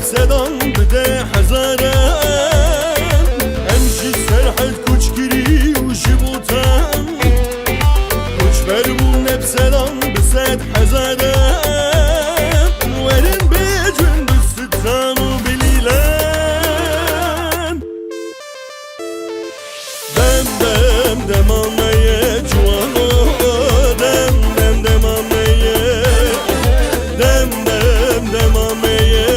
سدان بده حزاران امشي سرحل كوش كري وجبوتان كوش بربون بسدان بسد حزاران ورن بجن بالستان وبليلان دم دم دم آمية جوانو دم دم دم آمية دم دم دم آمية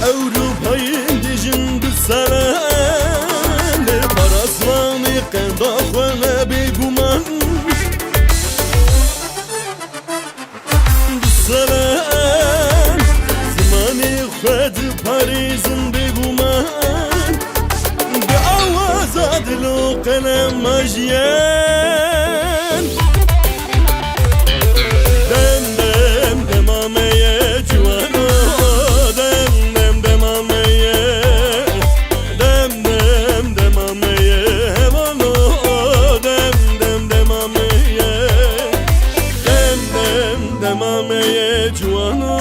Avrupa'yı dicin sana ne paraslanı kadahvana beguman sana zamanı khad Paris'in beguman be avaz adlo qana majyan dem dem demameye cuvano demameye cuvano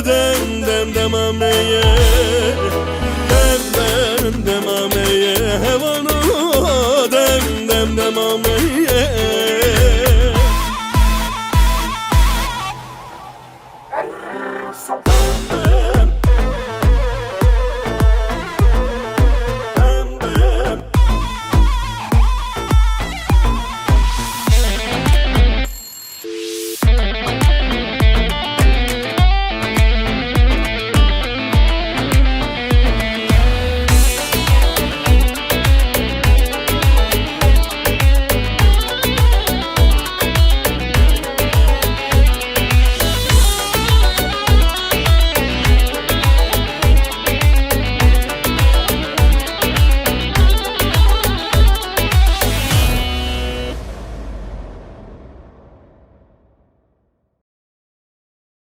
dem dem demameye dem dem demameye hevano dem dem demameye